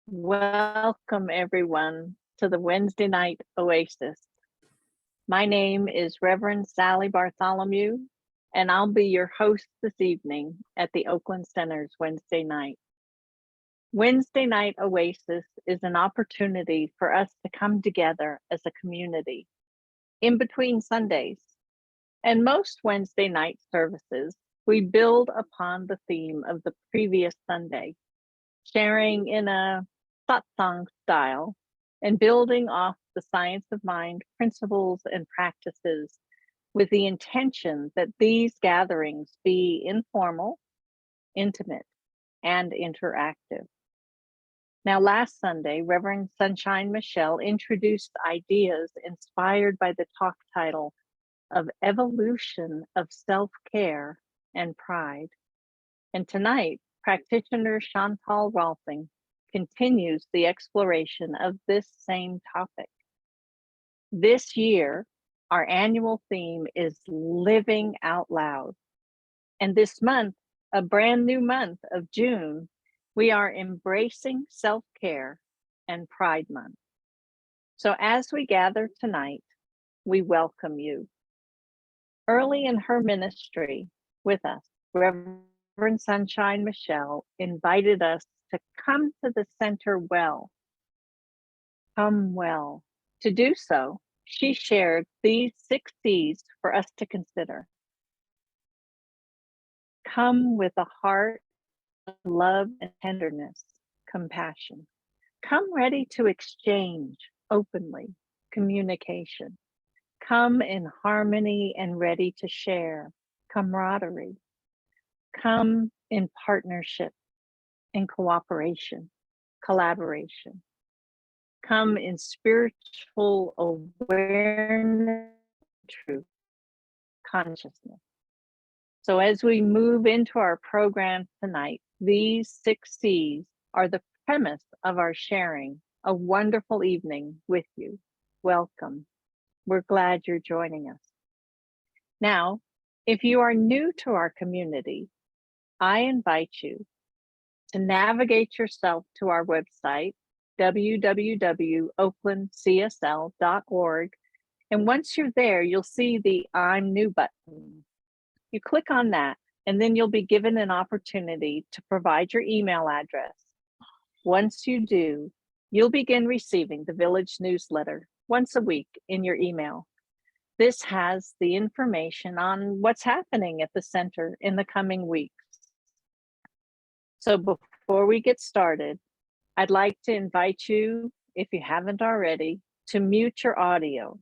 Welcome, everyone, to the Wednesday Night Oasis. My name is Reverend Sally Bartholomew, and I'll be your host this evening at the Oakland Center's Wednesday night. Wednesday Night Oasis is an opportunity for us to come together as a community in between Sundays. And most Wednesday night services, we build upon the theme of the previous Sunday, sharing in a satsang style and building off the science of mind principles and practices with the intention that these gatherings be informal, intimate, and interactive. Now, last Sunday, Reverend Sunshine Michelle introduced ideas inspired by the talk title of Evolution of Self-Care and Pride. And tonight, practitioner Chantal Rohlfing continues the exploration of this same topic. This year, our annual theme is Living Out Loud. And this month, a brand new month of June, we are embracing self-care and Pride Month. So as we gather tonight, we welcome you. Early in her ministry with us, Reverend Sunshine Michelle invited us to come to the center well. Come well. To do so, she shared these 6 C's for us to consider. Come with a heart of love and tenderness, compassion. Come ready to exchange openly, communication. Come in harmony and ready to share, camaraderie. Come in partnership, in cooperation, collaboration. Come in spiritual awareness, truth, consciousness. So as we move into our program tonight, these 6 C's are the premise of our sharing a wonderful evening with you. Welcome. We're glad you're joining us. Now, if you are new to our community, I invite you to navigate yourself to our website, www.oaklandcsl.org. And once you're there, you'll see the I'm New button. You click on that, and then you'll be given an opportunity to provide your email address. Once you do, you'll begin receiving the village newsletter once a week in your email. This has the information on what's happening at the center in the coming weeks. So before we get started, I'd like to invite you, if you haven't already, to mute your audio.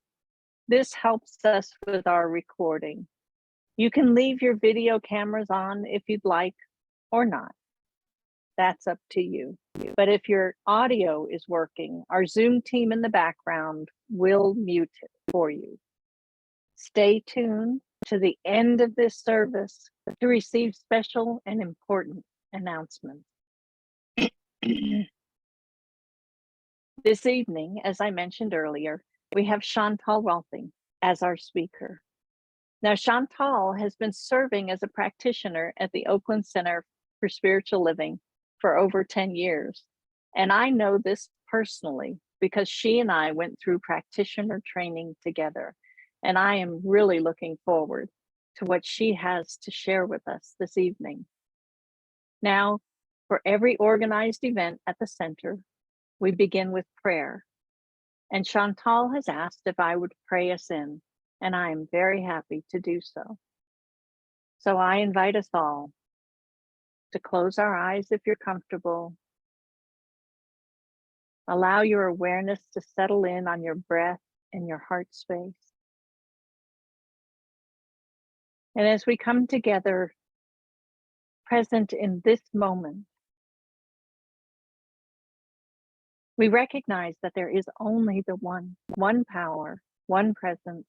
This helps us with our recording. You can leave your video cameras on if you'd like, or not. That's up to you. But if your audio is working, our Zoom team in the background will mute it for you. Stay tuned to the end of this service to receive special and important announcements. This evening, as I mentioned earlier, we have Chantal Rohlfing as our speaker. Now, Chantal has been serving as a practitioner at the Oakland Center for Spiritual Living for over 10 years. And I know this personally because she and I went through practitioner training together. And I am really looking forward to what she has to share with us this evening. Now, for every organized event at the center, we begin with prayer. And Chantal has asked if I would pray us in, and I am very happy to do so. So I invite us all to close our eyes if you're comfortable. Allow your awareness to settle in on your breath and your heart space. And as we come together, present in this moment, we recognize that there is only the one power, one presence,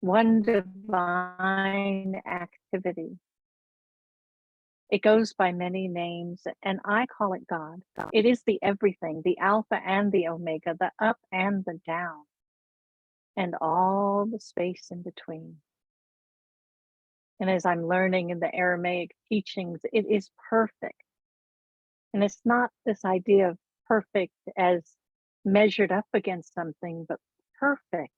one divine activity. It goes by many names, and I call it God. It is the everything, the Alpha and the Omega, the up and the down, and all the space in between. And as I'm learning in the Aramaic teachings, it is perfect. And it's not this idea of perfect as measured up against something, but perfect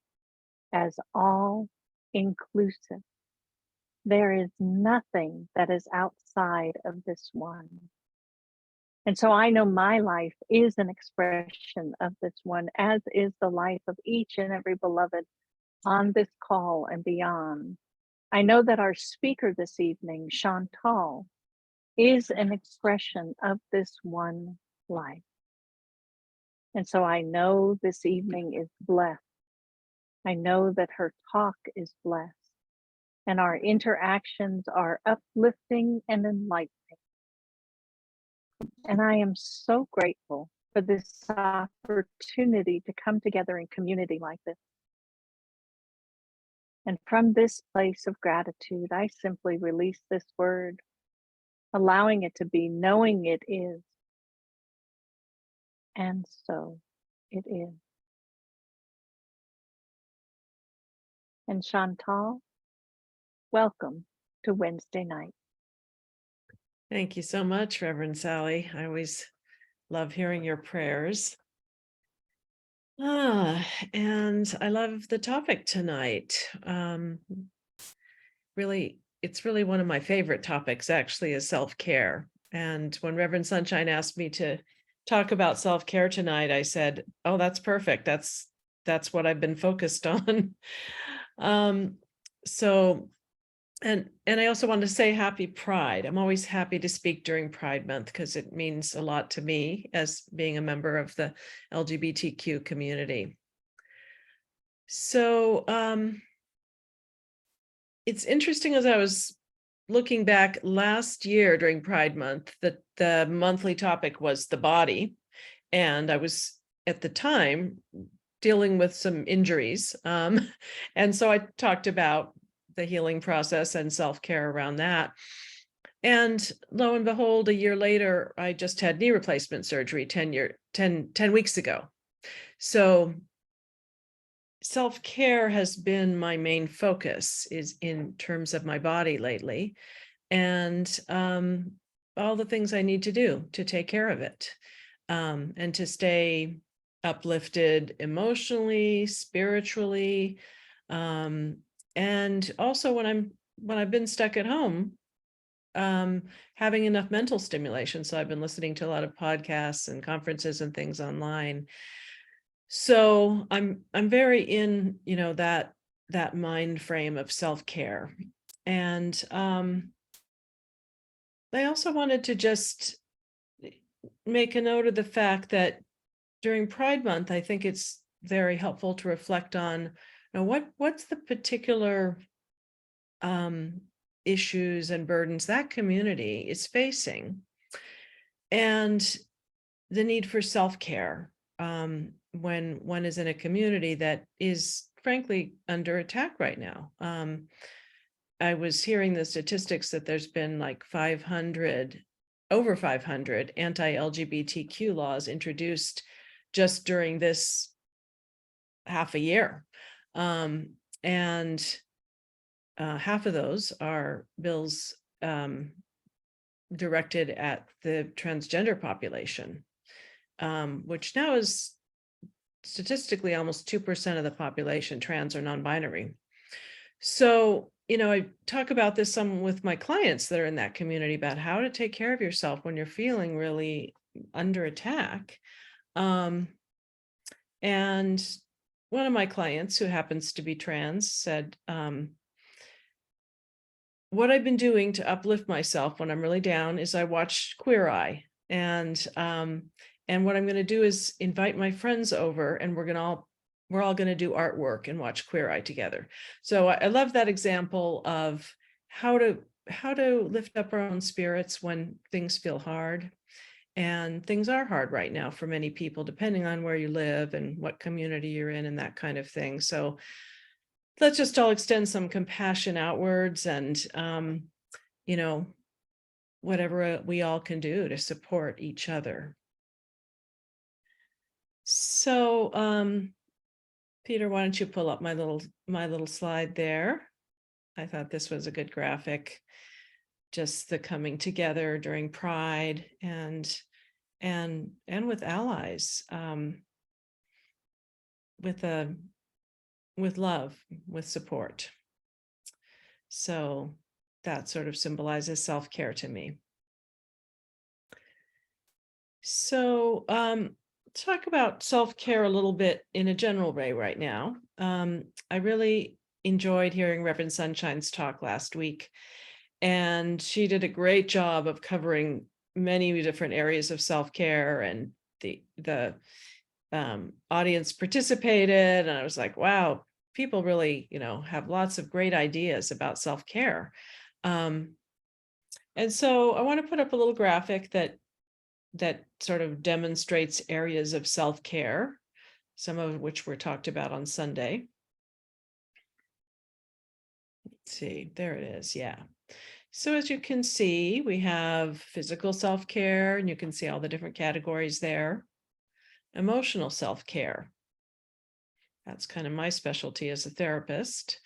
as all inclusive. There is nothing that is outside of this one. And so I know my life is an expression of this one, as is the life of each and every beloved on this call and beyond. I know that our speaker this evening, Chantal, is an expression of this one life. And so I know this evening is blessed. I know that her talk is blessed, and our interactions are uplifting and enlightening. And I am so grateful for this opportunity to come together in community like this. And from this place of gratitude, I simply release this word, allowing it to be, knowing it is. And so it is. And Chantal, welcome to Wednesday night. Thank you so much, Reverend Sally. I always love hearing your prayers. And I love the topic tonight. Really, it's really one of my favorite topics, actually, is self-care. And when Reverend Sunshine asked me to talk about self-care tonight, I said, oh, that's perfect. That's what I've been focused on. And I also want to say happy Pride. I'm always happy to speak during Pride Month because it means a lot to me as being a member of the LGBTQ community. So it's interesting, as I was looking back last year during Pride Month, that the monthly topic was the body. And I was at the time dealing with some injuries. And so I talked about the healing process and self-care around that. And lo and behold, a year later, I just had knee replacement surgery 10 weeks ago. So self-care has been my main focus, is in terms of my body lately, and all the things I need to do to take care of it, and to stay uplifted emotionally, spiritually, and also when I've been stuck at home, having enough mental stimulation. So I've been listening to a lot of podcasts and conferences and things online. So I'm very in, that mind frame of self-care. And I also wanted to just make a note of the fact that during Pride Month, I think it's very helpful to reflect on, what's the particular issues and burdens that community is facing, and the need for self-care when one is in a community that is frankly under attack right now. I was hearing the statistics that there's been like over 500 anti-LGBTQ laws introduced just during this half a year. And half of those are bills directed at the transgender population, which now is statistically almost 2% of the population, trans or non-binary. So, I talk about this some with my clients that are in that community about how to take care of yourself when you're feeling really under attack. And one of my clients, who happens to be trans, said, what I've been doing to uplift myself when I'm really down is I watch Queer Eye. And what I'm going to do is invite my friends over, and we're all going to do artwork and watch Queer Eye together. So I love that example of how to lift up our own spirits when things feel hard. And things are hard right now for many people, depending on where you live and what community you're in and that kind of thing. So let's just all extend some compassion outwards, and whatever we all can do to support each other. So Peter, why don't you pull up my little slide there? I thought this was a good graphic, just the coming together during Pride. And and with allies, with love, with support. So that sort of symbolizes self-care to me. So talk about self-care a little bit in a general way right now. I really enjoyed hearing Reverend Sunshine's talk last week, and she did a great job of covering many different areas of self-care, and the audience participated, and I was like, wow, people really, have lots of great ideas about self-care. And so I want to put up a little graphic that sort of demonstrates areas of self-care, some of which were talked about on Sunday. Let's see, there it is. Yeah. So as you can see, we have physical self-care, and you can see all the different categories there. Emotional self-care. That's kind of my specialty as a therapist.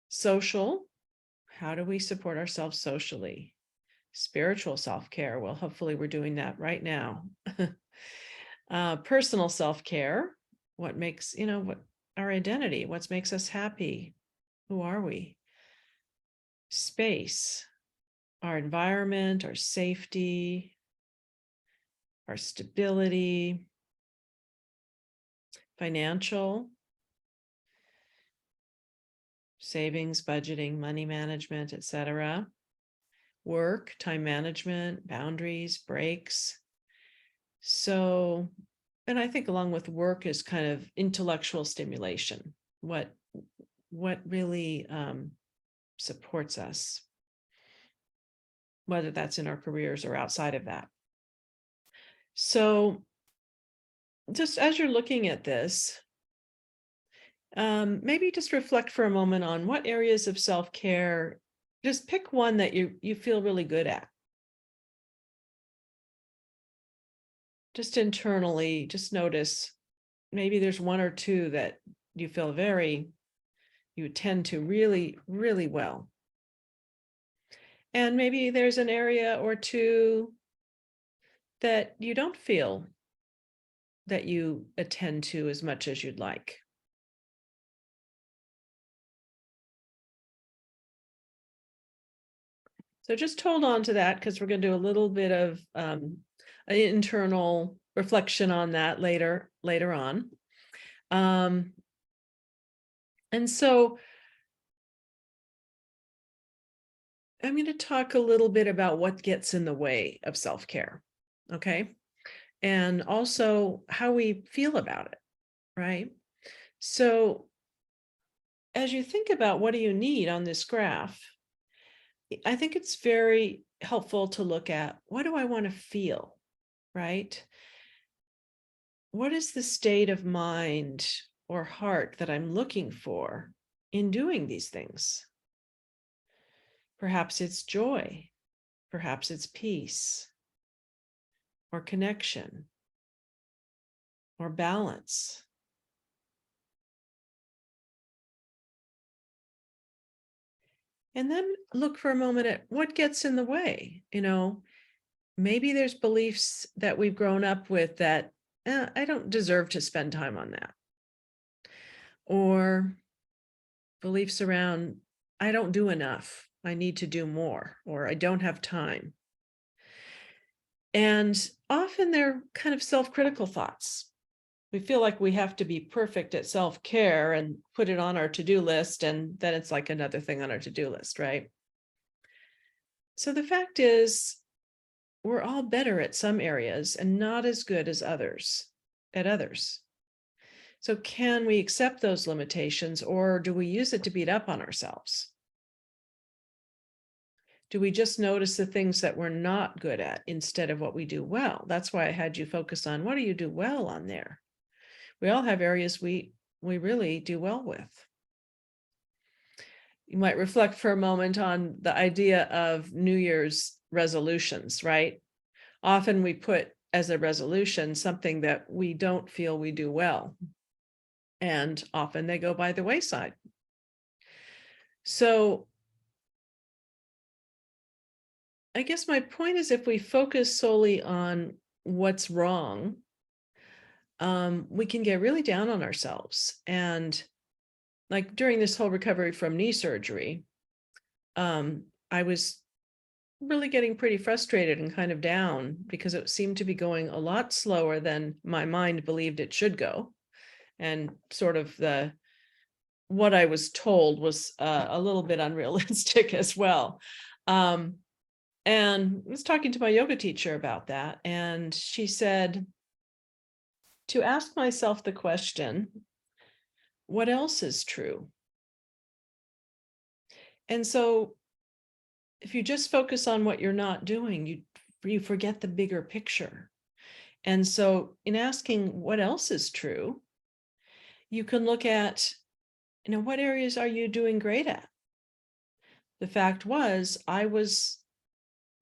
Social, how do we support ourselves socially? Spiritual self-care, well, hopefully we're doing that right now. Personal self-care, what makes, what our identity, what makes us happy? Who are we? Space, our environment, our safety, our stability. Financial, savings, budgeting, money management, etc. Work, time management, boundaries, breaks. So, and I think along with work is kind of intellectual stimulation. What really supports us, whether that's in our careers or outside of that. So just as you're looking at this, maybe just reflect for a moment on what areas of self-care, just pick one that you feel really good at. Just internally, just notice maybe there's one or two that you feel you tend to really, really well. And maybe there's an area or two that you don't feel that you attend to as much as you'd like. So just hold on to that, because we're going to do a little bit of an internal reflection on that later on. And so I'm going to talk a little bit about what gets in the way of self-care. Okay. And also how we feel about it. Right. So as you think about what do you need on this graph, I think it's very helpful to look at, what do I want to feel? Right. What is the state of mind or heart that I'm looking for in doing these things? Perhaps it's joy, perhaps it's peace, or connection, or balance. And then look for a moment at what gets in the way. Maybe there's beliefs that we've grown up with that I don't deserve to spend time on that. Or beliefs around, I don't do enough, I need to do more, or I don't have time. And often they're kind of self-critical thoughts. We feel like we have to be perfect at self-care and put it on our to-do list, and then it's like another thing on our to-do list, right? So the fact is, we're all better at some areas and not as good as others at others. So can we accept those limitations, or do we use it to beat up on ourselves? Do we just notice the things that we're not good at instead of what we do well? That's why I had you focus on, what do you do well on there? We all have areas we really do well with. You might reflect for a moment on the idea of New Year's resolutions, right? Often we put as a resolution something that we don't feel we do well, and often they go by the wayside. So I guess my point is, if we focus solely on what's wrong, we can get really down on ourselves. And like during this whole recovery from knee surgery, I was really getting pretty frustrated and kind of down because it seemed to be going a lot slower than my mind believed it should go. And sort of what I was told was a little bit unrealistic as well. And I was talking to my yoga teacher about that, and she said to ask myself the question, what else is true? And so if you just focus on what you're not doing, you forget the bigger picture. And so in asking what else is true, you can look at, what areas are you doing great at? The fact was, I was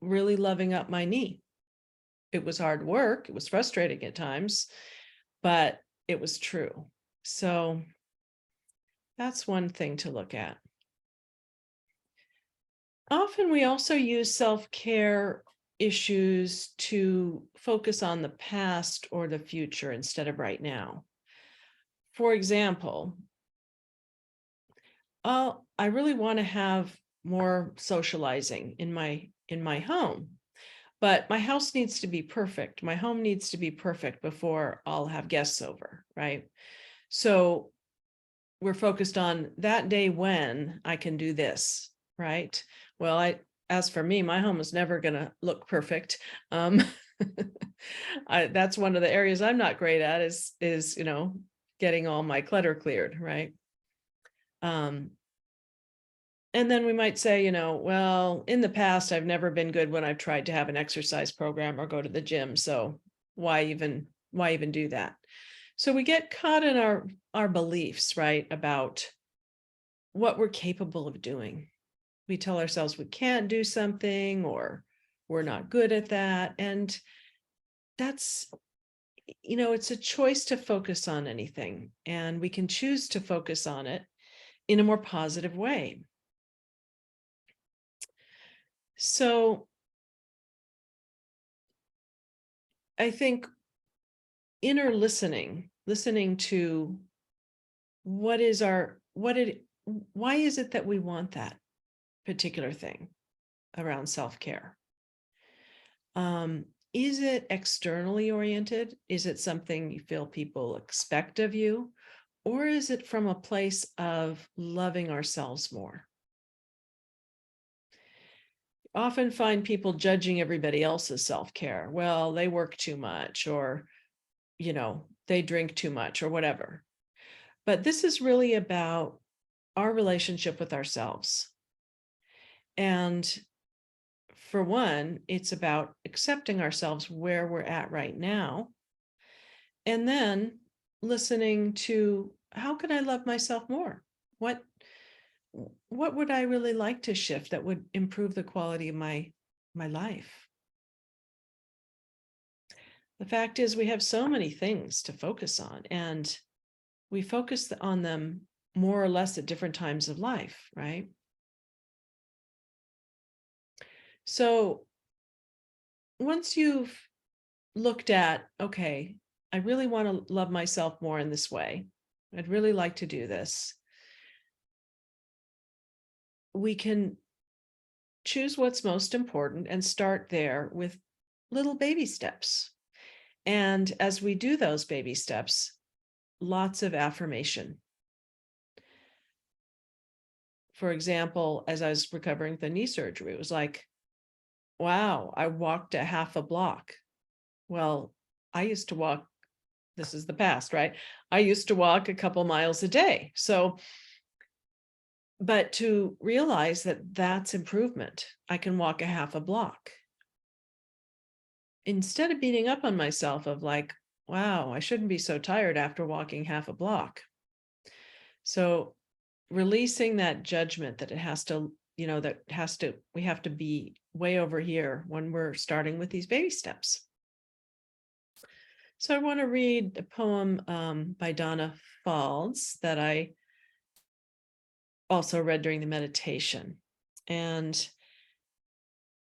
really loving up my knee. It was hard work. It was frustrating at times, but it was true. So that's one thing to look at. Often we also use self-care issues to focus on the past or the future instead of right now. For example, I really want to have more socializing in my home, but my house needs to be perfect. My home needs to be perfect before I'll have guests over, right? So we're focused on that day when I can do this, right? Well, as for me, my home is never going to look perfect. That's one of the areas I'm not great at is getting all my clutter cleared, right? And then we might say, well, in the past, I've never been good when I've tried to have an exercise program or go to the gym. So why even do that? So we get caught in our beliefs, right, about what we're capable of doing. We tell ourselves we can't do something or we're not good at that. And that's, it's a choice to focus on anything. And we can choose to focus on it in a more positive way. So I think inner listening to why is it that we want that particular thing around self-care? Is it externally oriented? Is it something you feel people expect of you? Or is it from a place of loving ourselves more? Often find people judging everybody else's self-care. Well, they work too much, or, they drink too much, or whatever. But this is really about our relationship with ourselves. And for one, it's about accepting ourselves where we're at right now. And then listening to, how can I love myself more? What would I really like to shift that would improve the quality of my life? The fact is, we have so many things to focus on, and we focus on them more or less at different times of life, right? So once you've looked at, okay, I really want to love myself more in this way, I'd really like to do this, we can choose what's most important and start there with little baby steps. And as we do those baby steps, lots of affirmation. For example, as I was recovering the knee surgery, it was like, wow, I walked a half a block. Well, I used to walk, this is the past, right? I used to walk a couple miles a day. So, but to realize that that's improvement, I can walk a half a block. Instead of beating up on myself of like, wow, I shouldn't be so tired after walking half a block. So releasing that judgment that it has to, we have to be way over here when we're starting with these baby steps. So I want to read a poem by Donna Falls that I also read during the meditation. And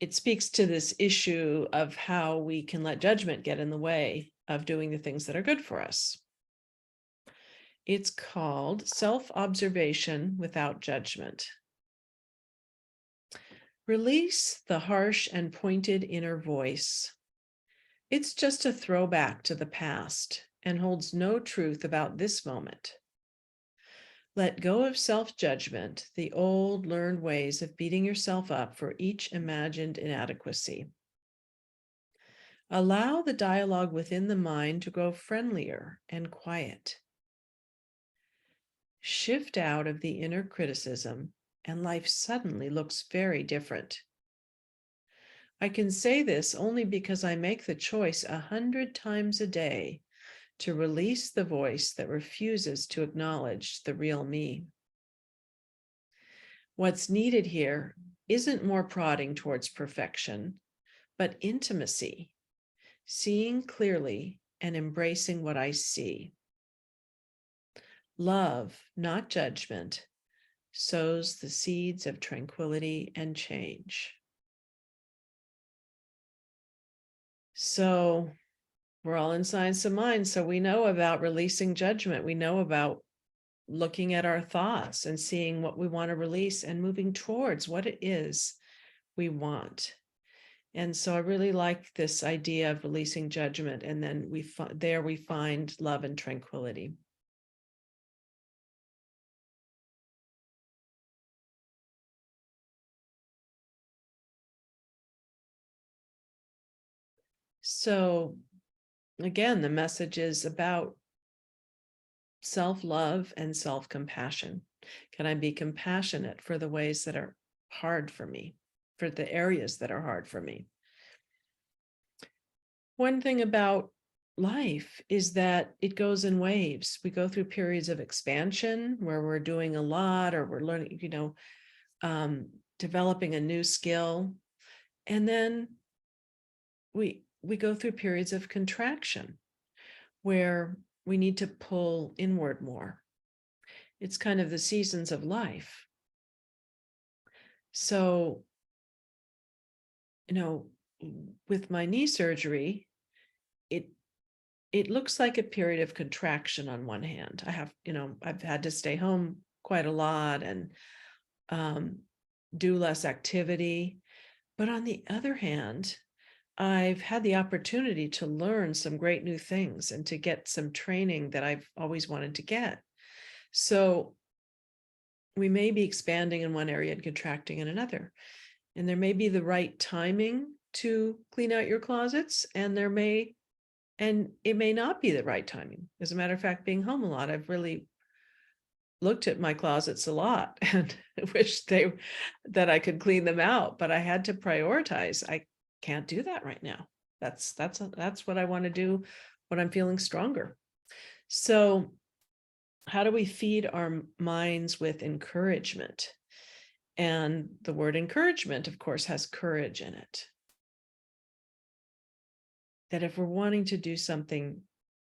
it speaks to this issue of how we can let judgment get in the way of doing the things that are good for us. It's called self-observation without judgment. Release the harsh and pointed inner voice. It's just a throwback to the past and holds no truth about this moment. Let go of self-judgment, the old learned ways of beating yourself up for each imagined inadequacy. Allow the dialogue within the mind to grow friendlier and quiet. Shift out of the inner criticism, and life suddenly looks very different. I can say this only because I make the choice 100 times a day to release the voice that refuses to acknowledge the real me. What's needed here isn't more prodding towards perfection, but intimacy, seeing clearly and embracing what I see. Love, not judgment, sows the seeds of tranquility and change. So we're all in Science of Mind, so we know about releasing judgment. We know about looking at our thoughts and seeing what we want to release and moving towards what it is we want. And so I really like this idea of releasing judgment, and then we find love and tranquility. So again, the message is about self-love and self-compassion. Can I be compassionate for the ways that are hard for me, for the areas that are hard for me? One thing about life is that it goes in waves. We go through periods of expansion where we're doing a lot, or we're learning, developing a new skill. And then we go through periods of contraction where we need to pull inward more. It's kind of the seasons of life. So, with my knee surgery, it looks like a period of contraction on one hand. I've had to stay home quite a lot and do less activity. But on the other hand, I've had the opportunity to learn some great new things and to get some training that I've always wanted to get. So we may be expanding in one area and contracting in another. And there may be the right timing to clean out your closets, and it may not be the right timing. As a matter of fact, being home a lot, I've really looked at my closets a lot and wish that I could clean them out, but I had to prioritize. I can't do that right now. That's what I want to do when I'm feeling stronger. So how do we feed our minds with encouragement? And the word encouragement, of course, has courage in it. That if we're wanting to do something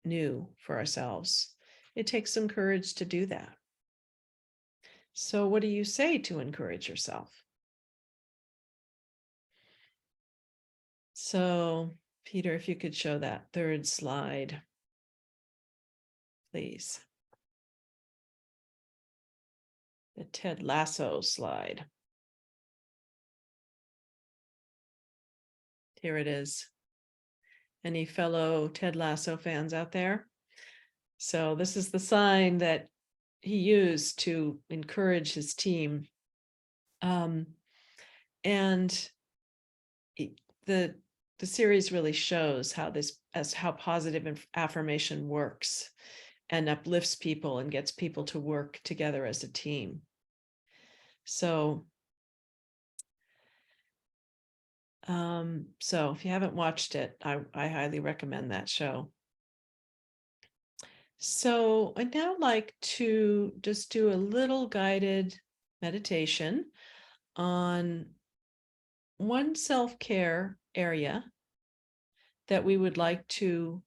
new for ourselves, it takes some courage to do that. So what do you say to encourage yourself? So, Peter, if you could show that third slide, please. The Ted Lasso slide. Here it is. Any fellow Ted Lasso fans out there? So this is the sign that he used to encourage his team. And the series really shows how positive affirmation works and uplifts people and gets people to work together as a team. So if you haven't watched it, I highly recommend that show. So I'd now like to just do a little guided meditation on one self-care area that we would like to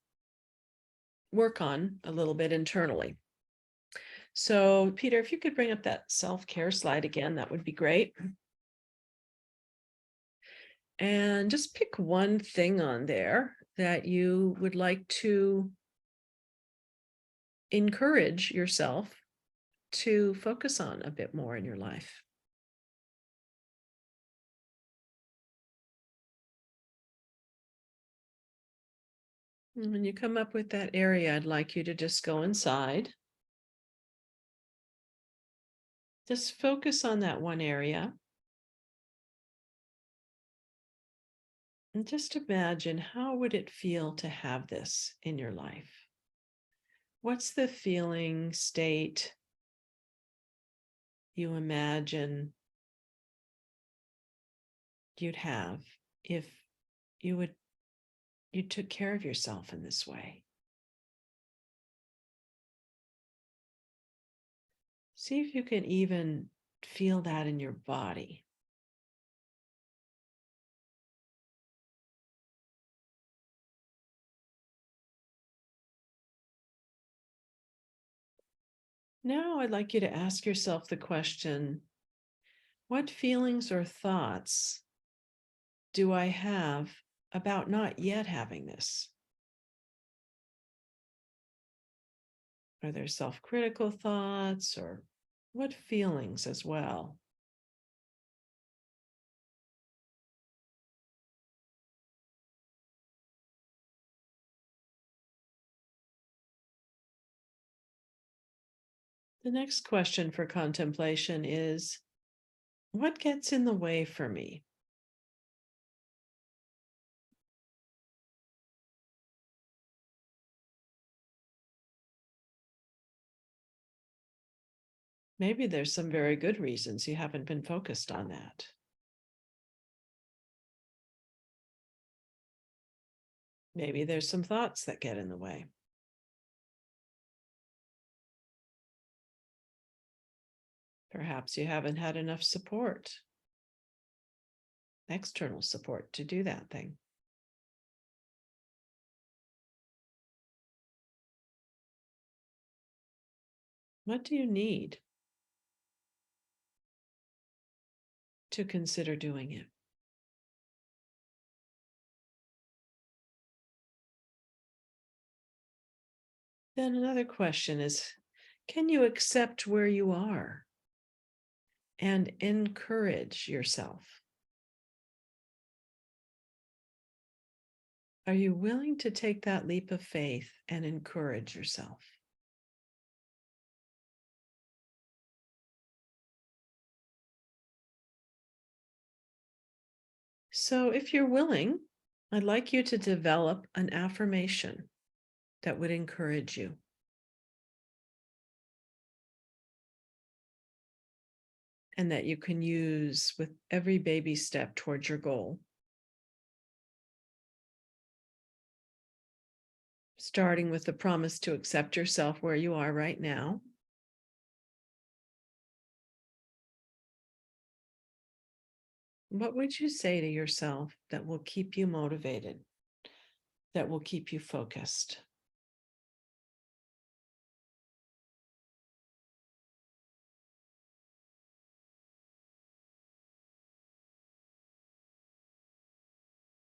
work on a little bit internally. So Peter, if you could bring up that self-care slide again, that would be great. And just pick one thing on there that you would like to encourage yourself to focus on a bit more in your life. And when you come up with that area, I'd like you to just go inside. Just focus on that one area. And just imagine, how would it feel to have this in your life? What's the feeling state you imagine you'd have if you took care of yourself in this way? See if you can even feel that in your body. Now I'd like you to ask yourself the question, what feelings or thoughts do I have about not yet having this? Are there self-critical thoughts, or what feelings as well? The next question for contemplation is, what gets in the way for me? Maybe there's some very good reasons you haven't been focused on that. Maybe there's some thoughts that get in the way. Perhaps you haven't had enough support, external support, to do that thing. What do you need to consider doing it? Then another question is, can you accept where you are and encourage yourself? Are you willing to take that leap of faith and encourage yourself? So if you're willing, I'd like you to develop an affirmation that would encourage you. And that you can use with every baby step towards your goal. Starting with the promise to accept yourself where you are right now. What would you say to yourself that will keep you motivated, that will keep you focused?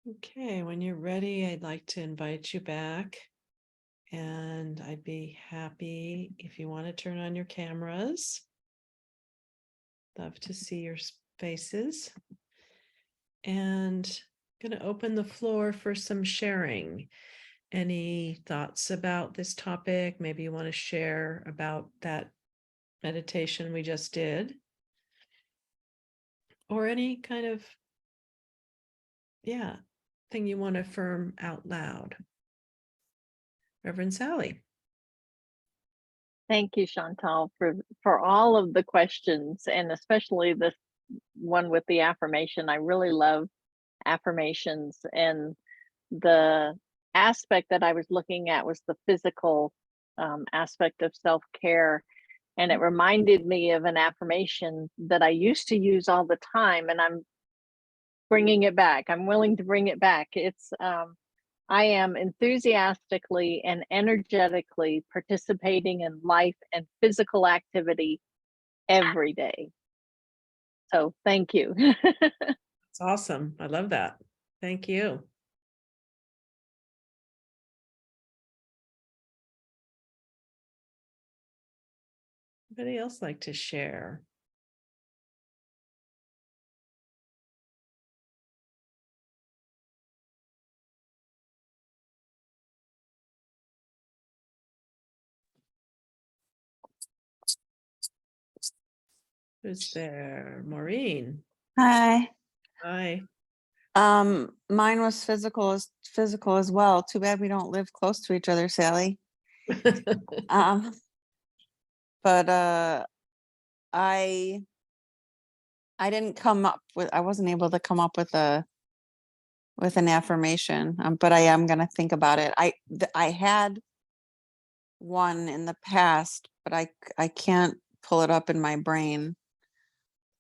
Okay, when you're ready, I'd like to invite you back, and I'd be happy if you want to turn on your cameras. Love to see your faces. And I'm going to open the floor for some sharing. Any thoughts about this topic? Maybe you want to share about that meditation we just did, or any kind of, thing you want to affirm out loud. Reverend Sally. Thank you, Chantal, for all of the questions, and especially this one with the affirmation. I really love affirmations, and the aspect that I was looking at was the physical aspect of self-care. And it reminded me of an affirmation that I used to use all the time, and I'm bringing it back. I'm willing to bring it back. It's I am enthusiastically and energetically participating in life and physical activity every day. So thank you. It's awesome. I love that. Thank you. Anybody else like to share? Who's there? Maureen. Hi. Hi. Mine was physical as well. Too bad we don't live close to each other, Sally. Um, but I didn't come up with, I wasn't able to come up with an affirmation. But I am gonna think about it. I had one in the past, but I can't pull it up in my brain.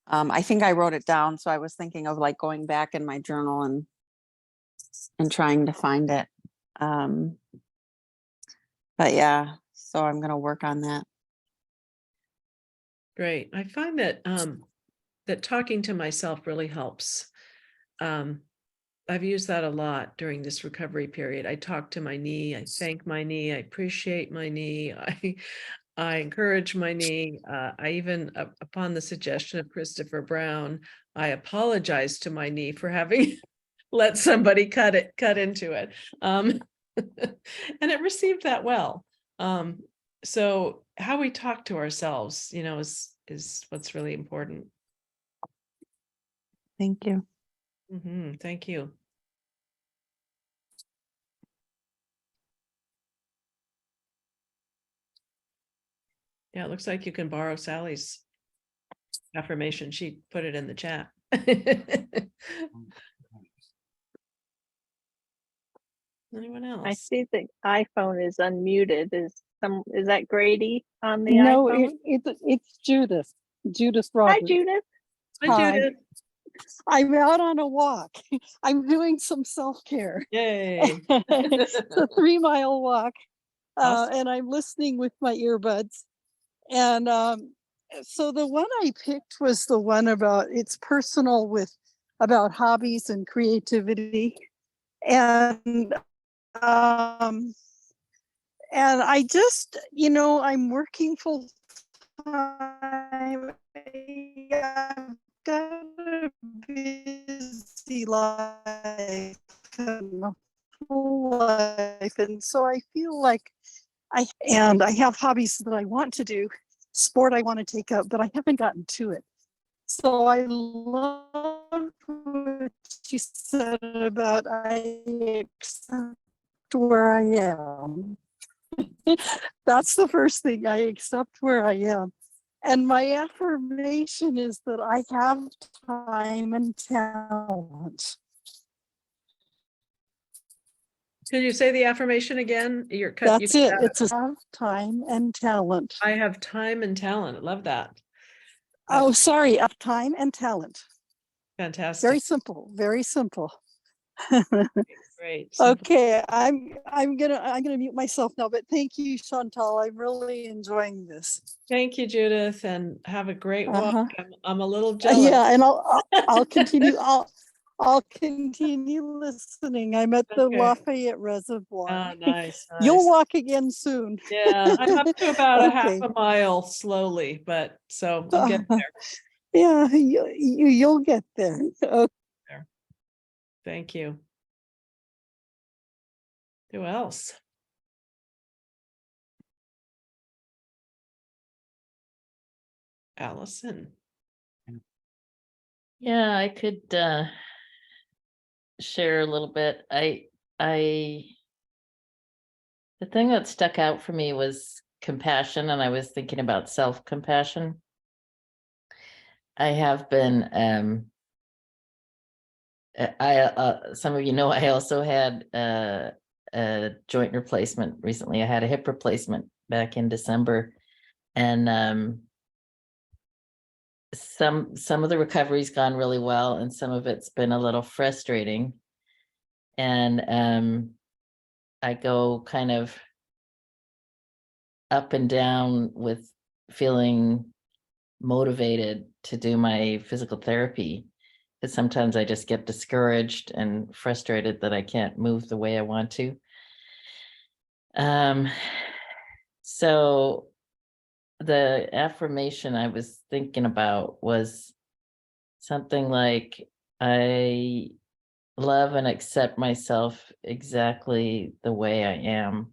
I think I wrote it down, so I was thinking of like going back in my journal and trying to find it. But yeah, so I'm gonna work on that. Great. I find that that talking to myself really helps. I've used that a lot during this recovery period. I talk to my knee, I thank my knee, I appreciate my knee, I encourage my knee. I even, upon the suggestion of Christopher Brown, I apologize to my knee for having let somebody cut into it. And it received that well. So how we talk to ourselves, is what's really important. Thank you. Thank you. Yeah, it looks like you can borrow Sally's affirmation. She put it in the chat. Anyone I else? see the iPhone is unmuted. Is that Grady on the No, iPhone? it's Judith. Judith Hi, Roberts. Judith. Hi, Hi. Judith. I'm out on a walk. I'm doing some self-care. Yay. It's a 3-mile walk. Awesome. And I'm listening with my earbuds. And so the one I picked was the one about, it's personal about hobbies and creativity. And I just, I'm working full time. I've got a busy life and a full life, and so I feel like I have hobbies that I want to do, sport I want to take up, but I haven't gotten to it. So I love what you said about I accept where I am. That's the first thing. I accept where I am. And my affirmation is that I have time and talent. Can you say the affirmation again? That's it. It's a have time and talent. I have time and talent. I love that. Oh, sorry. I have time and talent. Fantastic. Very simple. Very simple. Great. Simple. Okay, I'm gonna mute myself now, but thank you, Chantal. I'm really enjoying this. Thank you, Judith, and have a great walk. I'm a little jealous. Yeah, and I'll continue. I'll continue listening. I'm at the Lafayette Reservoir. Oh, nice. You'll walk again soon. Yeah, I'm up to about a half Okay. a mile slowly, but so I'm getting there. Yeah, you'll get there. Okay. Thank you. Who else? Allison. Yeah, I could share a little bit. The thing that stuck out for me was compassion, and I was thinking about self-compassion. I have been some of you know I also had a joint replacement recently. I had a hip replacement back in December, and some of the recovery's gone really well, and some of it's been a little frustrating. And I go kind of up and down with feeling motivated to do my physical therapy. because sometimes I just get discouraged and frustrated that I can't move the way I want to. So the affirmation I was thinking about was something like, I love and accept myself exactly the way I am.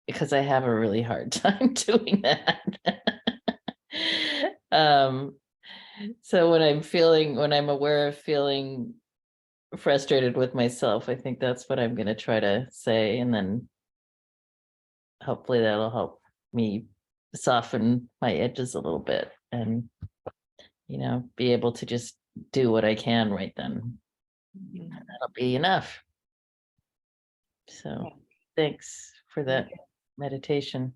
Because I have a really hard time doing that. So when I'm aware of feeling frustrated with myself, I think that's what I'm going to try to say. And then hopefully that'll help me soften my edges a little bit and, be able to just do what I can right then. That'll be enough. So thanks for that meditation.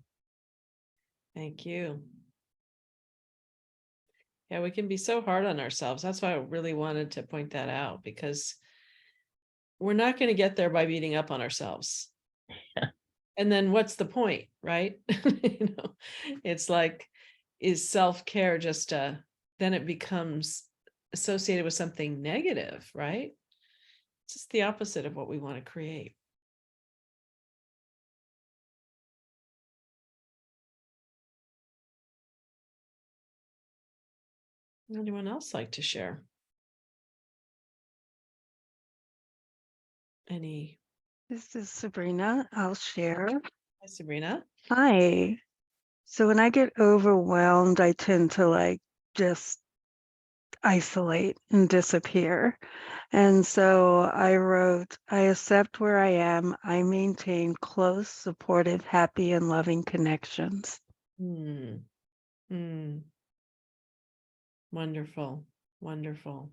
Thank you. Yeah, we can be so hard on ourselves. That's why I really wanted to point that out, because we're not going to get there by beating up on ourselves. Yeah. And then what's the point, right? It's like, is self-care just then it becomes associated with something negative, right? It's just the opposite of what we want to create. Anyone else like to share? Any? This is Sabrina. I'll share. Hi, Sabrina. Hi. So when I get overwhelmed, I tend to like just isolate and disappear. And so I wrote, I accept where I am. I maintain close, supportive, happy, and loving connections. Wonderful. Wonderful.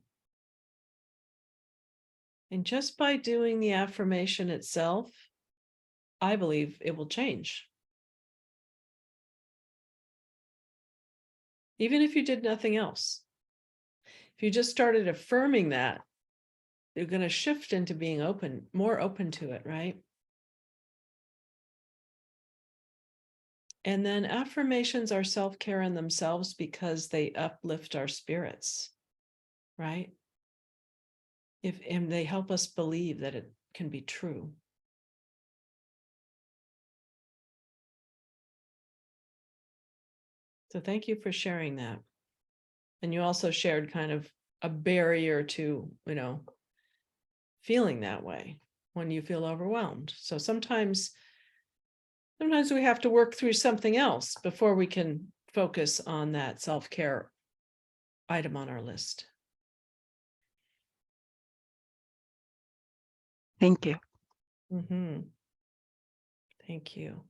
And just by doing the affirmation itself, I believe it will change. Even if you did nothing else. If you just started affirming that, you're going to shift into being more open to it, right? And then affirmations are self-care in themselves because they uplift our spirits, right? And they help us believe that it can be true. So thank you for sharing that. And you also shared kind of a barrier to, feeling that way when you feel overwhelmed. So sometimes we have to work through something else before we can focus on that self-care item on our list. Thank you. Thank you.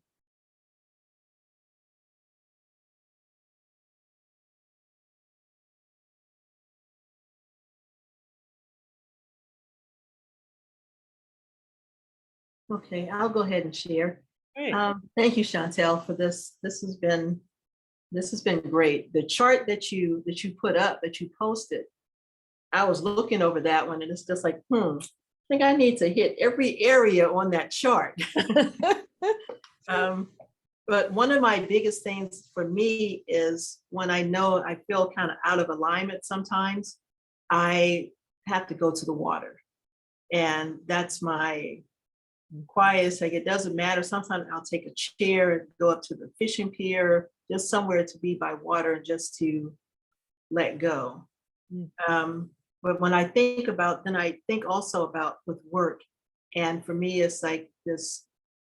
Okay, I'll go ahead and share. Great. Thank you, Chantal, for this. This has been great. The chart that you put up, that you posted, I was looking over that one, and it's just like, I think I need to hit every area on that chart. But one of my biggest things for me is when I know I feel kind of out of alignment sometimes, I have to go to the water. And that's my quietest. Like, it doesn't matter. Sometimes I'll take a chair and go up to the fishing pier, just somewhere to be by water and just to let go. But when I think about, then I think also about with work. And for me, it's like this,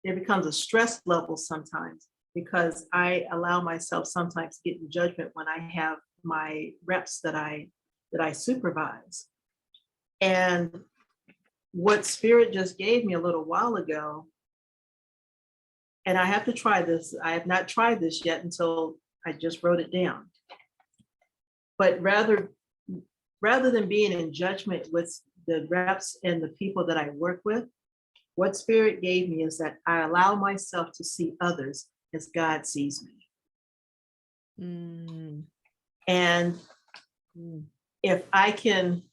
there becomes a stress level sometimes because I allow myself sometimes to get in judgment when I have my reps that I supervise. And what Spirit just gave me a little while ago, and I have to try this. I have not tried this yet until I just wrote it down. But rather than being in judgment with the reps and the people that I work with, what Spirit gave me is that I allow myself to see others as God sees me. And if I can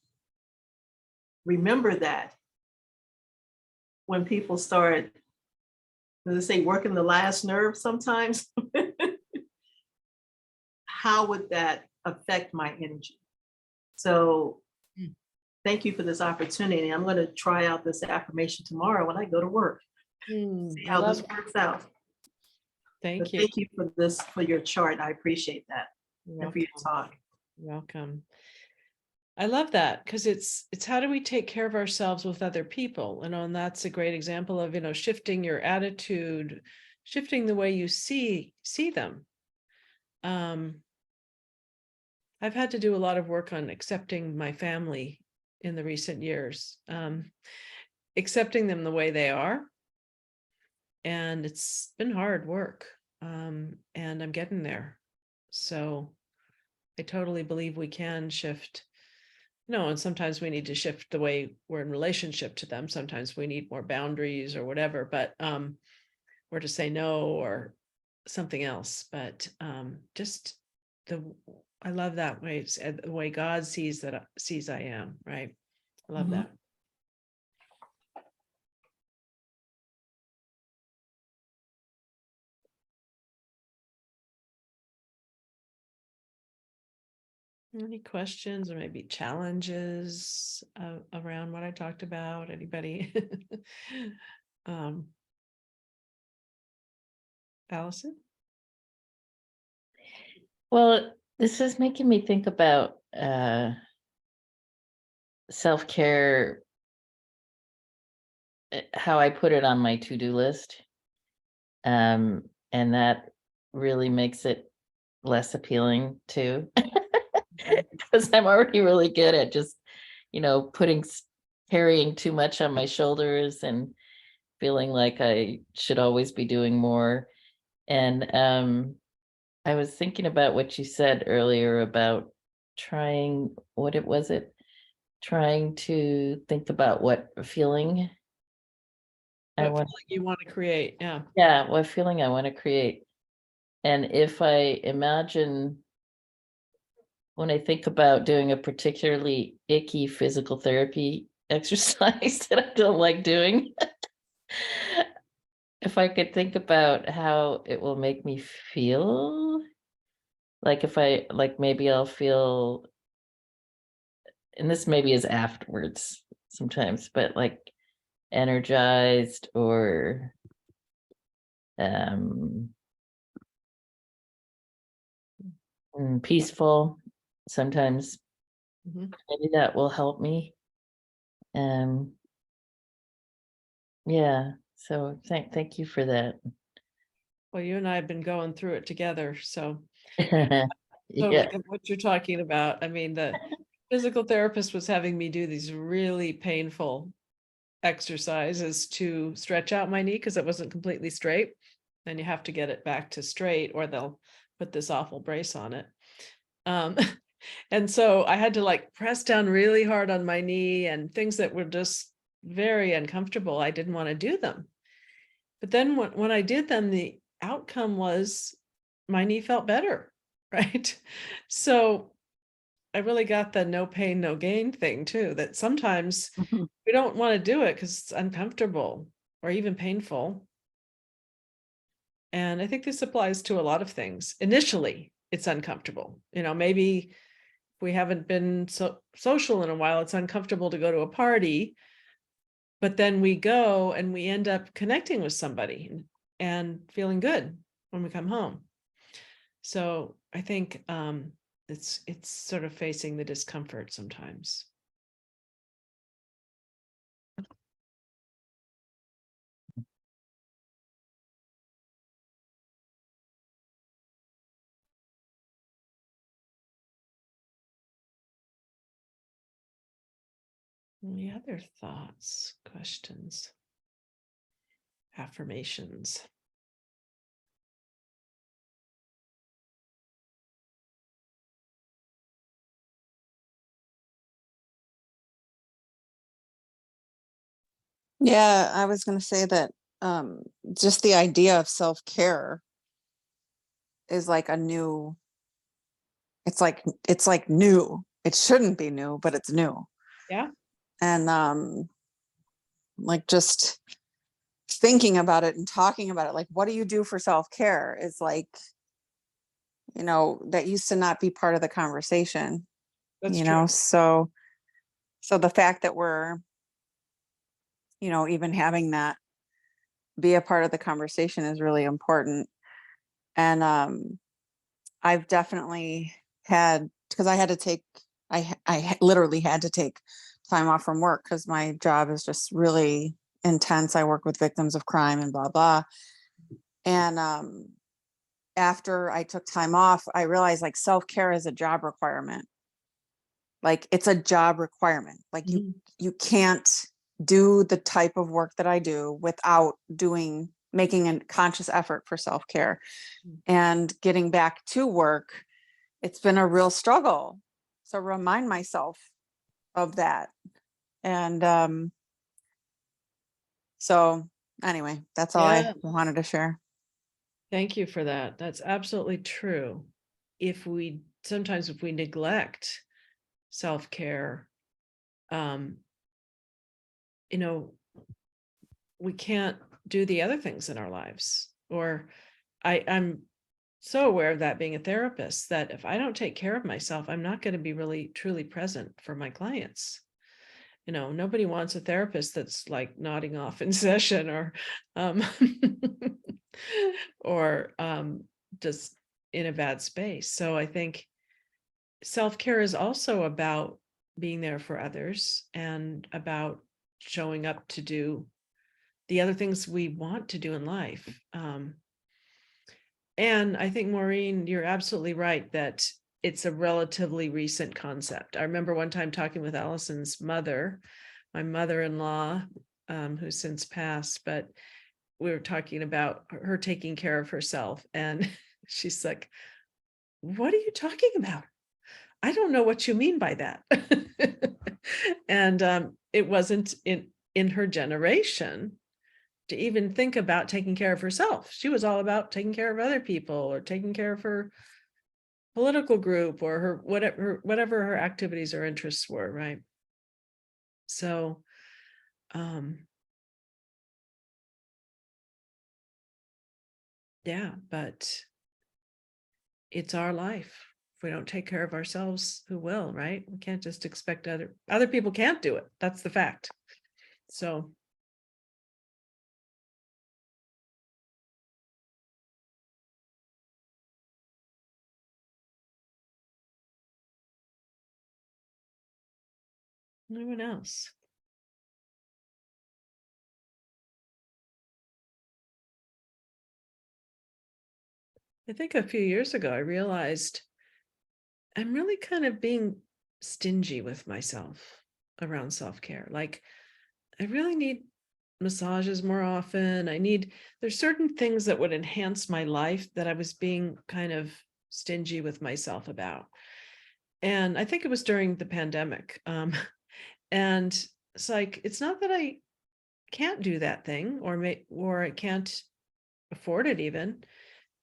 remember that when people start, as they say, working the last nerve sometimes, how would that affect my energy? So Mm. thank you for this opportunity. I'm going to try out this affirmation tomorrow when I go to work, see I how love this works out. But Thank you. thank you for this, for your chart. I appreciate that. You're And for your welcome. talk. Welcome. I love that because it's how do we take care of ourselves with other people? And that's a great example of, shifting your attitude, shifting the way you see them. I've had to do a lot of work on accepting my family in the recent years, accepting them the way they are. And it's been hard work. And I'm getting there. So I totally believe we can shift. And sometimes we need to shift the way we're in relationship to them. Sometimes we need more boundaries or whatever, but or to say no or something else. But just I love that way. It's the way God sees I am, right? I love Mhm. that. Any questions or maybe challenges around what I talked about? Anybody? Allison? Well, this is making me think about self-care, how I put it on my to-do list. And that really makes it less appealing too. Because I'm already really good at just, carrying too much on my shoulders and feeling like I should always be doing more. And I was thinking about what you said earlier about trying trying to think about what feeling I What want. feeling you want to create? Yeah. Yeah, what feeling I want to create. And if I imagine, when I think about doing a particularly icky physical therapy exercise that I don't like doing, if I could think about how it will make me feel, maybe I'll feel, and this maybe is afterwards sometimes, but like energized or peaceful sometimes. Mhm. Maybe that will help me. Yeah, so thank you for that. Well, you and I have been going through it together, so Yeah. totally get what you're talking about. I mean, the physical therapist was having me do these really painful exercises to stretch out my knee because it wasn't completely straight. And you have to get it back to straight or they'll put this awful brace on it. And so I had to like press down really hard on my knee and things that were just very uncomfortable. I didn't want to do them. But then when I did them, the outcome was my knee felt better, right? So I really got the no pain, no gain thing too, that sometimes Mhm. we don't want to do it because it's uncomfortable or even painful. And I think this applies to a lot of things. Initially, it's uncomfortable. Maybe we haven't been so social in a while, it's uncomfortable to go to a party, but then we go and we end up connecting with somebody and feeling good when we come home. So I think it's sort of facing the discomfort sometimes. Any other thoughts, questions, affirmations? Yeah, I was going to say that just the idea of self-care is like a new, it's like new. It shouldn't be new, but it's new. Yeah. And like just thinking about it and talking about it, like what do you do for self-care is like, that used to not be part of the conversation. That's you true. know, so the fact that we're, you know, even having that be a part of the conversation is really important. And I've definitely had, because I had to take, literally had to take time off from work because my job is just really intense. I work with victims of crime and blah blah. And after I took time off, I realized like self-care is a job requirement. Like it's a job requirement. Like you can't do the type of work that I do without making a conscious effort for self-care. And getting back to work, it's been a real struggle. So remind myself of that. And so anyway, that's all Yeah. I wanted to share. Thank you for that. That's absolutely true. Sometimes if we neglect self-care, you know, we can't do the other things in our lives. Or I'm so aware of that being a therapist, that if I don't take care of myself, I'm not going to be really truly present for my clients. You know, nobody wants a therapist that's like nodding off in session um, or just in a bad space. So I think self-care is also about being there for others and about showing up to do the other things we want to do in life. And I think, Maureen, you're absolutely right that it's a relatively recent concept. I remember one time talking with Allison's mother, my mother-in-law, who's since passed, but we were talking about her taking care of herself. And she's like, what are you talking about? I don't know what you mean by that. And it wasn't in her generation to even think about taking care of herself. She was all about taking care of other people or taking care of her political group or her whatever her activities or interests were, right? So yeah, but it's our life. If we don't take care of ourselves, who will, right? We can't just expect other people can't do it. That's the fact. So anyone else? I think a few years ago, I realized I'm really kind of being stingy with myself around self-care. Like, I really need massages more often. There's certain things that would enhance my life that I was being kind of stingy with myself about. And I think it was during the pandemic. And it's like, it's not that I can't do that thing or I can't afford it even.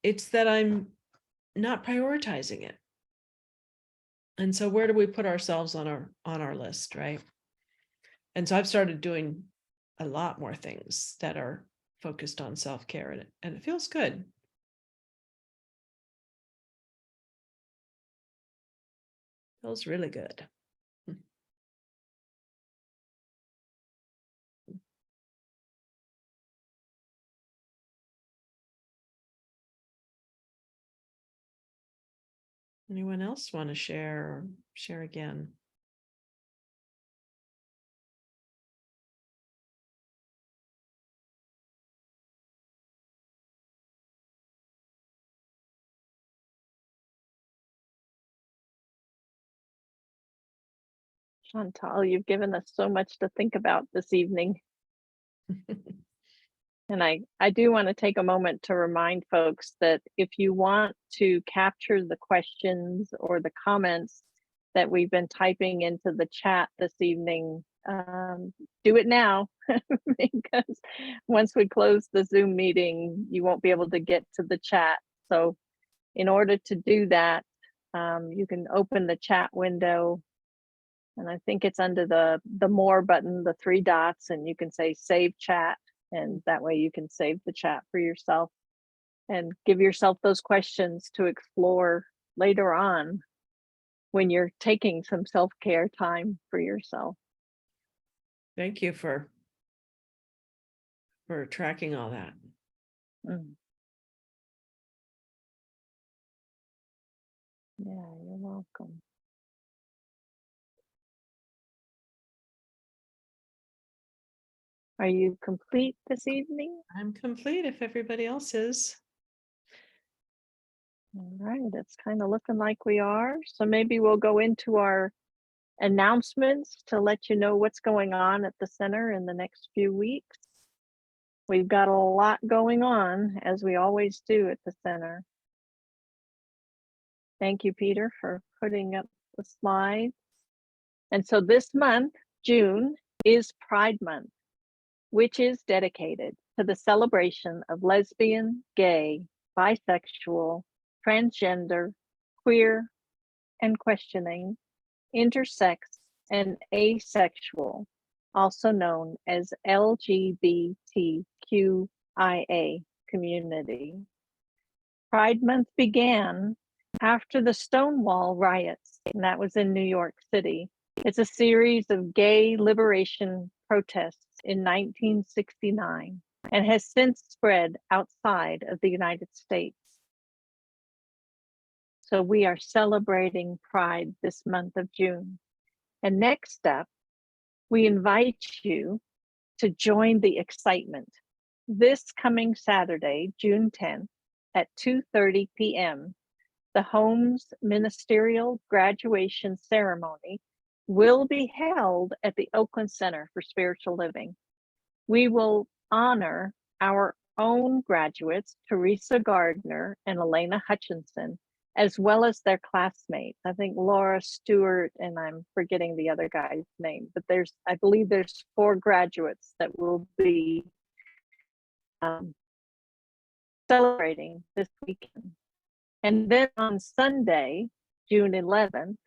It's that I'm not prioritizing it. And so where do we put ourselves on our list, right? And so I've started doing a lot more things that are focused on self-care, and it feels good. Feels really good. Anyone else want to share again? Chantal, you've given us so much to think about this evening. And I do want to take a moment to remind folks that if you want to capture the questions or the comments that we've been typing into the chat this evening, do it now, because once we close the Zoom meeting, you won't be able to get to the chat. So in order to do that, you can open the chat window, and I think it's under the more button, the three dots, and you can say save chat, and that way you can save the chat for yourself and give yourself those questions to explore later on. when you're taking some self-care time for yourself. Thank you for tracking all that. Mm. Yeah, you're welcome. Are you complete this evening? I'm complete if everybody else is. All right, it's kind of looking like we are. So maybe we'll go into our announcements to let you know what's going on at the center in the next few weeks. We've got a lot going on, as we always do at the center. Thank you, Peter, for putting up the slides. And so this month, June, is Pride Month, which is dedicated to the celebration of lesbian, gay, bisexual, transgender, queer, and questioning, intersex, and asexual, also known as LGBTQIA community. Pride Month began after the Stonewall riots, and that was in New York City. It's a series of gay liberation protests in 1969 and has since spread outside of the United States. So we are celebrating Pride this month of June. And next up, we invite you to join the excitement this coming Saturday, June 10th at 2:30 p.m. The Holmes Ministerial Graduation Ceremony will be held at the Oakland Center for Spiritual Living. We will honor our own graduates, Teresa Gardner and Elena Hutchinson, as well as their classmates. I think Laura Stewart, and I'm forgetting the other guy's name, but I believe there's 4 graduates that will be celebrating this weekend. And then on Sunday, June 11th,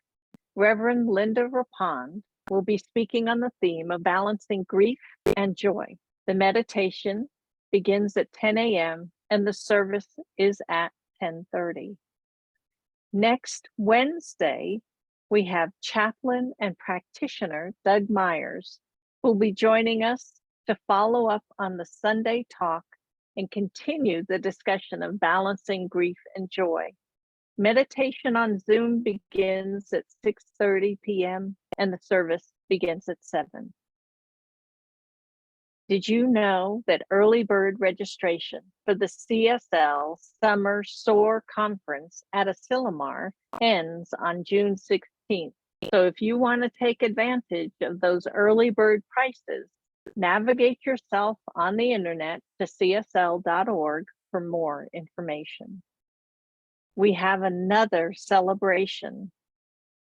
Reverend Linda Rapond will be speaking on the theme of balancing grief and joy. The meditation begins at 10 a.m. and the service is at 10:30. Next Wednesday, we have chaplain and practitioner Doug Myers, who will be joining us to follow up on the Sunday talk and continue the discussion of balancing grief and joy. Meditation on Zoom begins at 6:30 p.m. and the service begins at 7. Did you know that early bird registration for the CSL Summer SOAR Conference at Asilomar ends on June 16th? So if you want to take advantage of those early bird prices, navigate yourself on the internet to csl.org for more information. We have another celebration.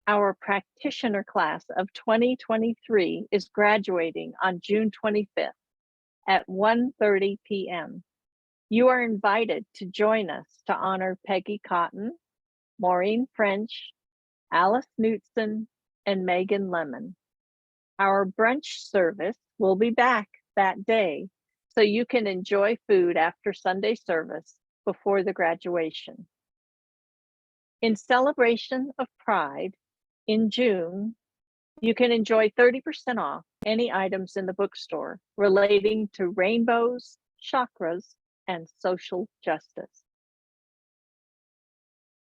Our practitioner class of 2023 is graduating on June 25th at 1:30 p.m. You are invited to join us to honor Peggy Cotton, Maureen French, Alice Knutson, and Megan Lemon. Our brunch service will be back that day, so you can enjoy food after Sunday service before the graduation. In celebration of Pride, in June, you can enjoy 30% off any items in the bookstore relating to rainbows, chakras, and social justice.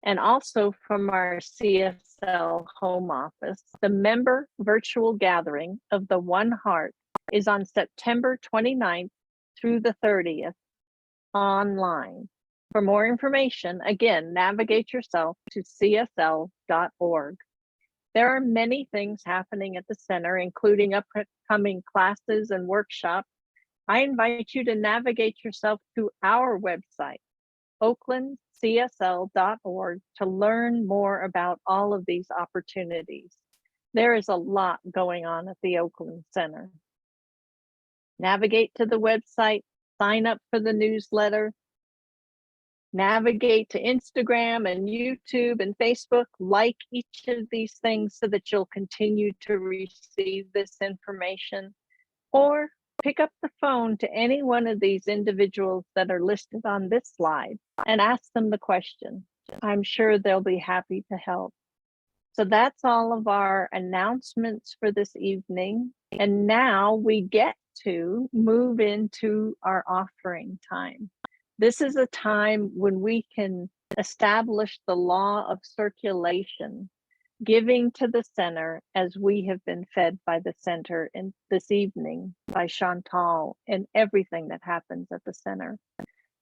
And also from our CSL home office, the member virtual gathering of the One Heart is on September 29th through the 30th online. For more information, again, navigate yourself to csl.org. There are many things happening at the center, including upcoming classes and workshops. I invite you to navigate yourself to our website, oaklandcsl.org, to learn more about all of these opportunities. There is a lot going on at the Oakland Center. Navigate to the website, sign up for the newsletter, navigate to Instagram and YouTube and Facebook, like each of these things so that you'll continue to receive this information, or pick up the phone to any one of these individuals that are listed on this slide and ask them the question. I'm sure they'll be happy to help. So that's all of our announcements for this evening. And now we get to move into our offering time. This is a time when we can establish the law of circulation, giving to the center as we have been fed by the center in this evening by Chantal and everything that happens at the center.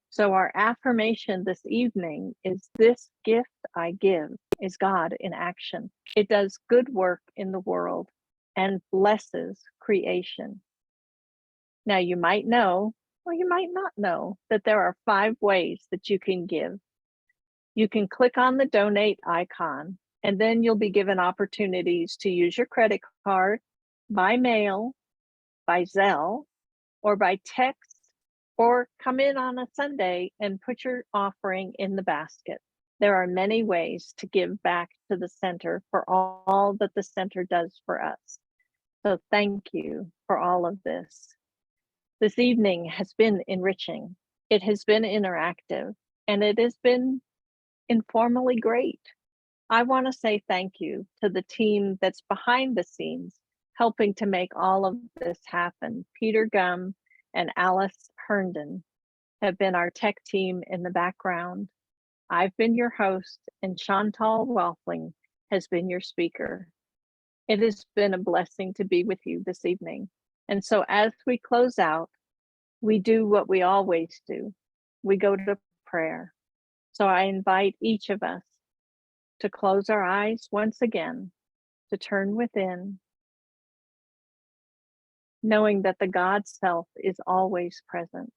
So our affirmation this evening is, this gift I give is God in action. It does good work in the world and blesses creation. Now you might know, or you might not know, that there are 5 ways that you can give. You can click on the donate icon, and then you'll be given opportunities to use your credit card, by mail, by Zelle, or by text, or come in on a Sunday and put your offering in the basket. There are many ways to give back to the center for all that the center does for us. So thank you for all of this. This evening has been enriching. It has been interactive, and it has been informally great. I want to say thank you to the team that's behind the scenes, helping to make all of this happen. Peter Gum and Alice Herndon have been our tech team in the background. I've been your host, and Chantal Rohlfing has been your speaker. It has been a blessing to be with you this evening. And so as we close out, we do what we always do. We go to prayer. So I invite each of us to close our eyes once again, to turn within, knowing that the God self is always present,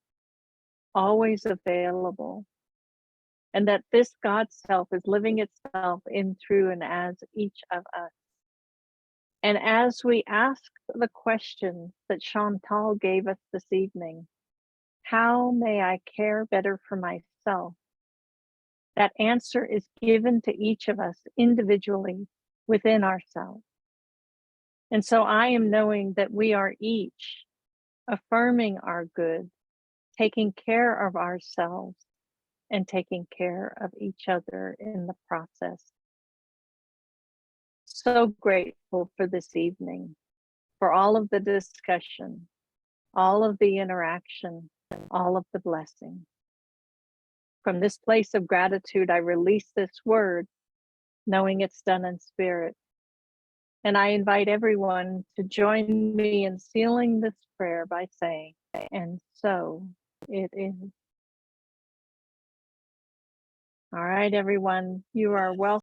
always available, and that this God self is living itself in, through, and as each of us. And as we ask the question that Chantal gave us this evening, how may I care better for myself? That answer is given to each of us individually within ourselves. And so I am knowing that we are each affirming our good, taking care of ourselves, and taking care of each other in the process. So grateful for this evening, for all of the discussion, all of the interaction, all of the blessing. From this place of gratitude, I release this word, knowing it's done in spirit. And I invite everyone to join me in sealing this prayer by saying, and so it is. All right, everyone, you are welcome.